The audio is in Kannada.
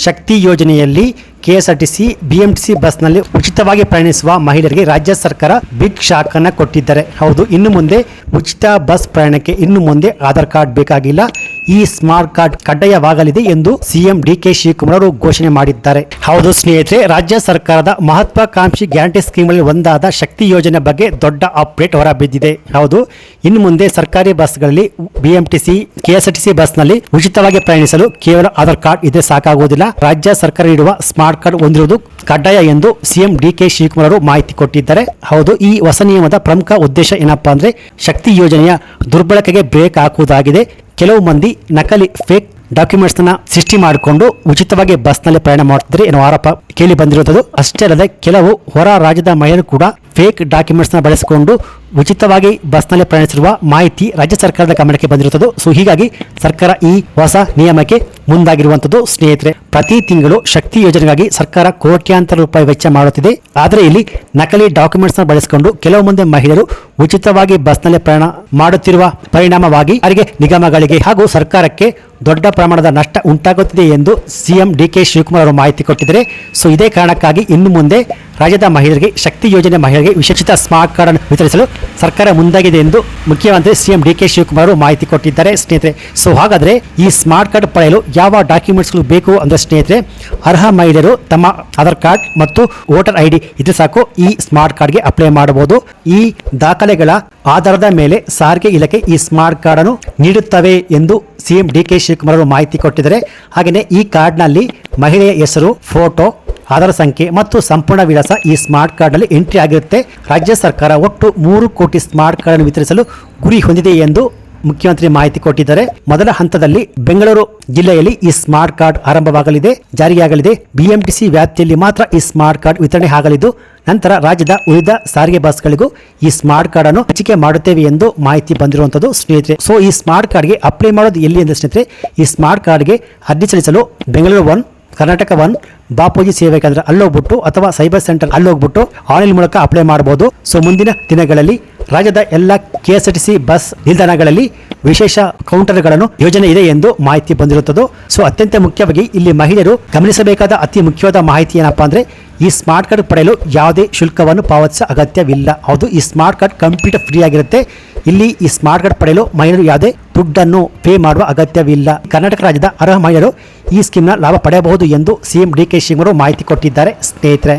ಶಕ್ತಿ ಯೋಜನೆಯಲ್ಲಿ ಕೆಎಸ್ಆರ್ಟಿಸಿ ಬಿಎಂಟಿಸಿ ಬಸ್ನಲ್ಲಿ ಉಚಿತವಾಗಿ ಪ್ರಯಾಣಿಸುವ ಮಹಿಳೆಯರಿಗೆ ರಾಜ್ಯ ಸರ್ಕಾರ ಬಿಗ್ ಶಾಕ್ ಅನ್ನು ಕೊಟ್ಟಿದ್ದಾರೆ. ಹೌದು, ಇನ್ನು ಮುಂದೆ ಉಚಿತ ಬಸ್ ಪ್ರಯಾಣಕ್ಕೆ ಇನ್ನು ಮುಂದೆ ಆಧಾರ್ ಕಾರ್ಡ್ ಬೇಕಾಗಿಲ್ಲ, ಈ ಸ್ಮಾರ್ಟ್ ಕಾರ್ಡ್ ಕಡ್ಡಾಯವಾಗಲಿದೆ ಎಂದು ಸಿಎಂ ಡಿಕೆ ಶಿವಕುಮಾರ್ ಅವರು ಘೋಷಣೆ ಮಾಡಿದ್ದಾರೆ. ಹೌದು ಸ್ನೇಹಿತರೆ, ರಾಜ್ಯ ಸರ್ಕಾರದ ಮಹತ್ವಾಕಾಂಕ್ಷಿ ಗ್ಯಾರಂಟಿ ಸ್ಕೀಮ್ ಅಲ್ಲಿ ಒಂದಾದ ಶಕ್ತಿ ಯೋಜನೆ ಬಗ್ಗೆ ದೊಡ್ಡ ಅಪ್ಡೇಟ್ ಹೊರಬಿದ್ದಿದೆ. ಹೌದು, ಇನ್ನು ಮುಂದೆ ಸರ್ಕಾರಿ ಬಸ್ಗಳಲ್ಲಿ ಬಿಎಂಟಿಸಿ ಕೆಎಸ್ಆರ್ಟಿಸಿ ಬಸ್ನಲ್ಲಿ ಉಚಿತವಾಗಿ ಪ್ರಯಾಣಿಸಲು ಕೇವಲ ಆಧಾರ್ ಕಾರ್ಡ್ ಇದ್ರೆ ಸಾಕಾಗುವುದಿಲ್ಲ, ರಾಜ್ಯ ಸರ್ಕಾರ ನೀಡುವ ಸ್ಮಾರ್ಟ್ ಕಾರ್ಡ್ ಹೊಂದಿರುವುದು ಕಡ್ಡಾಯ ಎಂದು ಸಿಎಂ ಡಿಕೆ ಶಿವಕುಮಾರ್ ಅವರು ಮಾಹಿತಿ ಕೊಟ್ಟಿದ್ದಾರೆ. ಹೌದು, ಈ ಹೊಸ ನಿಯಮದ ಪ್ರಮುಖ ಉದ್ದೇಶ ಏನಪ್ಪಾ ಅಂದ್ರೆ ಶಕ್ತಿ ಯೋಜನೆಯ ದುರ್ಬಳಕೆಗೆ ಬ್ರೇಕ್ ಹಾಕುವುದಾಗಿದೆ. ಕೆಲವು ಮಂದಿ ನಕಲಿ ಫೇಕ್ ಡಾಕ್ಯುಮೆಂಟ್ಸ್ ನ ಸೃಷ್ಟಿ ಮಾಡಿಕೊಂಡು ಉಚಿತವಾಗಿ ಬಸ್ನಲ್ಲಿ ಪ್ರಯಾಣ ಮಾಡುತ್ತಿದ್ದಾರೆ ಎನ್ನುವ ಆರೋಪ ಕೇಳಿ ಬಂದಿರುತ್ತದೆ. ಅಷ್ಟೇ ಅಲ್ಲದೆ ಕೆಲವು ಹೊರ ರಾಜ್ಯದ ಮಹಿಳೆಯರು ಕೂಡ ಫೇಕ್ ಡಾಕ್ಯುಮೆಂಟ್ಸ್ ನ ಬಳಸಿಕೊಂಡು ಉಚಿತವಾಗಿ ಬಸ್ನಲ್ಲಿ ಪ್ರಯಾಣಿಸಿರುವ ಮಾಹಿತಿ ರಾಜ್ಯ ಸರ್ಕಾರದ ಗಮನಕ್ಕೆ ಬಂದಿರುತ್ತದೆ. ಸೊ ಹೀಗಾಗಿ ಸರ್ಕಾರ ಈ ಹೊಸ ನಿಯಮಕ್ಕೆ ಮುಂದಾಗಿರುವಂತದ್ದು. ಸ್ನೇಹಿತರೆ, ಪ್ರತಿ ತಿಂಗಳು ಶಕ್ತಿ ಯೋಜನೆಗಾಗಿ ಸರ್ಕಾರ ಕೋಟ್ಯಾಂತರ ರೂಪಾಯಿ ವೆಚ್ಚ ಮಾಡುತ್ತಿದೆ. ಆದರೆ ಇಲ್ಲಿ ನಕಲಿ ಡಾಕ್ಯುಮೆಂಟ್ಸ್ ನ ಬಳಸಿಕೊಂಡು ಕೆಲವು ಮಂದಿ ಮಹಿಳೆಯರು ಉಚಿತವಾಗಿ ಬಸ್ನಲ್ಲಿ ಪ್ರಯಾಣ ಮಾಡುತ್ತಿರುವ ಪರಿಣಾಮವಾಗಿ ಸಾರಿಗೆ ನಿಗಮಗಳಿಗೆ ಹಾಗೂ ಸರ್ಕಾರಕ್ಕೆ ದೊಡ್ಡ ಪ್ರಮಾಣದ ನಷ್ಟ ಉಂಟಾಗುತ್ತಿದೆ ಎಂದು ಸಿಎಂ ಡಿಕೆ ಶಿವಕುಮಾರ್ ಅವರು ಮಾಹಿತಿ ಕೊಟ್ಟಿದ್ದಾರೆ. ಸೊ ಇದೇ ಕಾರಣಕ್ಕಾಗಿ ಇನ್ನು ಮುಂದೆ ರಾಜ್ಯದ ಮಹಿಳೆಯರಿಗೆ ಶಕ್ತಿ ಯೋಜನೆ ಮಹಿಳೆಯರಿಗೆ ವಿಶೇಷಿತ ಸ್ಮಾರ್ಟ್ ಕಾರ್ಡ್ ಅನ್ನು ವಿತರಿಸಲು ಸರ್ಕಾರ ಮುಂದಾಗಿದೆ ಎಂದು ಮುಖ್ಯಮಂತ್ರಿ ಸಿಎಂ ಡಿಕೆ ಶಿವಕುಮಾರ್ ಅವರು ಮಾಹಿತಿ ಕೊಟ್ಟಿದ್ದಾರೆ. ಸ್ನೇಹಿತರೆ, ಸೊ ಹಾಗಾದ್ರೆ ಈ ಸ್ಮಾರ್ಟ್ ಕಾರ್ಡ್ ಪಡೆಯಲು ಯಾವ ಡಾಕ್ಯುಮೆಂಟ್ಸ್ಗಳು ಬೇಕು ಅಂದ್ರೆ ಸ್ನೇಹಿತರೆ, ಅರ್ಹ ಮಹಿಳೆಯರು ತಮ್ಮ ಆಧಾರ್ ಕಾರ್ಡ್ ಮತ್ತು ವೋಟರ್ ಐಡಿ ಇದ್ರೆ ಸಾಕು ಈ ಸ್ಮಾರ್ಟ್ ಕಾರ್ಡ್ಗೆ ಅಪ್ಲೈ ಮಾಡಬಹುದು. ಈ ದಾಖಲೆಗಳ ಆಧಾರದ ಮೇಲೆ ಸಾರಿಗೆ ಇಲಾಖೆ ಈ ಸ್ಮಾರ್ಟ್ ಕಾರ್ಡ್ ಅನ್ನು ನೀಡುತ್ತವೆ ಎಂದು ಸಿಎಂ ಡಿಕೆ ಶಿವಕುಮಾರ್ ಅವರು ಮಾಹಿತಿ ಕೊಟ್ಟಿದ್ದಾರೆ. ಹಾಗೆಯೇ ಈ ಕಾರ್ಡ್ನಲ್ಲಿ ಮಹಿಳೆಯ ಹೆಸರು, ಫೋಟೋ, ಆಧಾರ್ ಸಂಖ್ಯೆ ಮತ್ತು ಸಂಪೂರ್ಣ ವಿಳಾಸ ಈ ಸ್ಮಾರ್ಟ್ ಕಾರ್ಡ್ ನಲ್ಲಿ ಎಂಟ್ರಿ ಆಗಿರುತ್ತೆ. ರಾಜ್ಯ ಸರ್ಕಾರ ಒಟ್ಟು 3 ಕೋಟಿ ಸ್ಮಾರ್ಟ್ ಕಾರ್ಡ್ ಅನ್ನು ವಿತರಿಸಲು ಗುರಿ ಹೊಂದಿದೆ ಎಂದು ಮುಖ್ಯಮಂತ್ರಿ ಮಾಹಿತಿ ಕೊಟ್ಟಿದ್ದಾರೆ. ಮೊದಲ ಹಂತದಲ್ಲಿ ಬೆಂಗಳೂರು ಜಿಲ್ಲೆಯಲ್ಲಿ ಈ ಸ್ಮಾರ್ಟ್ ಕಾರ್ಡ್ ಆರಂಭವಾಗಲಿದೆ, ಜಾರಿಯಾಗಲಿದೆ. ಬಿಎಂಟಿಸಿ ವ್ಯಾಪ್ತಿಯಲ್ಲಿ ಮಾತ್ರ ಈ ಸ್ಮಾರ್ಟ್ ಕಾರ್ಡ್ ವಿತರಣೆ ಆಗಲಿದ್ದು, ನಂತರ ರಾಜ್ಯದ ಉಳಿದ ಸಾರಿಗೆ ಬಸ್ಗಳಿಗೂ ಈ ಸ್ಮಾರ್ಟ್ ಕಾರ್ಡ್ ಅನ್ನು ಹಂಚಿಕೆ ಮಾಡುತ್ತೇವೆ ಎಂದು ಮಾಹಿತಿ ಬಂದಿರುವಂತದ್ದು. ಸ್ನೇಹಿತರೆ, ಸೊ ಈ ಸ್ಮಾರ್ಟ್ ಕಾರ್ಡ್ಗೆ ಅಪ್ಲೈ ಮಾಡೋದು ಎಲ್ಲಿ ಅಂದ್ರೆ ಸ್ನೇಹಿತರೆ, ಈ ಸ್ಮಾರ್ಟ್ ಕಾರ್ಡ್ಗೆ ಅರ್ಜಿ ಸಲ್ಲಿಸಲು ಬೆಂಗಳೂರು 1, ಕರ್ನಾಟಕ 1, ಬಾಪೂಜಿ ಸೇವೆ ಕೇಂದ್ರ ಅಲ್ಲೋಗ್ಬಿಟ್ಟು ಅಥವಾ ಸೈಬರ್ ಸೆಂಟರ್ ಅಲ್ಲೋಗ್ಬಿಟ್ಟು ಆನ್ಲೈನ್ ಮೂಲಕ ಅಪ್ಲೈ ಮಾಡಬಹುದು. ಸೊ ಮುಂದಿನ ದಿನಗಳಲ್ಲಿ ರಾಜ್ಯದ ಎಲ್ಲ ಕೆಎಸ್ಆರ್ಟಿಸಿ ಬಸ್ ನಿಲ್ದಾಣಗಳಲ್ಲಿ ವಿಶೇಷ ಕೌಂಟರ್ಗಳನ್ನು ಯೋಜನೆ ಇದೆ ಎಂದು ಮಾಹಿತಿ ಬಂದಿರುತ್ತದೆ. ಸೊ ಅತ್ಯಂತ ಮುಖ್ಯವಾಗಿ ಇಲ್ಲಿ ಮಹಿಳೆಯರು ಗಮನಿಸಬೇಕಾದ ಅತಿ ಮುಖ್ಯವಾದ ಮಾಹಿತಿ ಏನಪ್ಪಾ ಅಂದ್ರೆ, ಈ ಸ್ಮಾರ್ಟ್ ಕಾರ್ಡ್ ಪಡೆಯಲು ಯಾವುದೇ ಶುಲ್ಕವನ್ನು ಪಾವತಿಸುವ ಅಗತ್ಯವಿಲ್ಲ. ಹೌದು, ಈ ಸ್ಮಾರ್ಟ್ ಕಾರ್ಡ್ ಕಂಪ್ಲೀಟ್ ಫ್ರೀ ಆಗಿರುತ್ತೆ. ಇಲ್ಲಿ ಈ ಸ್ಮಾರ್ಟ್ ಕಾರ್ಡ್ ಪಡೆಯಲು ಮಹಿಳೆಯರು ಯಾವುದೇ ದುಡ್ಡನ್ನು ಪೇ ಮಾಡುವ ಅಗತ್ಯವಿಲ್ಲ. ಕರ್ನಾಟಕ ರಾಜ್ಯದ ಅರ್ಹ ಮಹಿಳೆಯರು ಈ ಸ್ಕೀಮ್ನ ಲಾಭ ಪಡೆಯಬಹುದು ಎಂದು ಸಿಎಂ ಡಿಕೆ ಶಿವಕುಮಾರ್ ಮಾಹಿತಿ ಕೊಟ್ಟಿದ್ದಾರೆ. ಸ್ನೇಹಿತರೆ,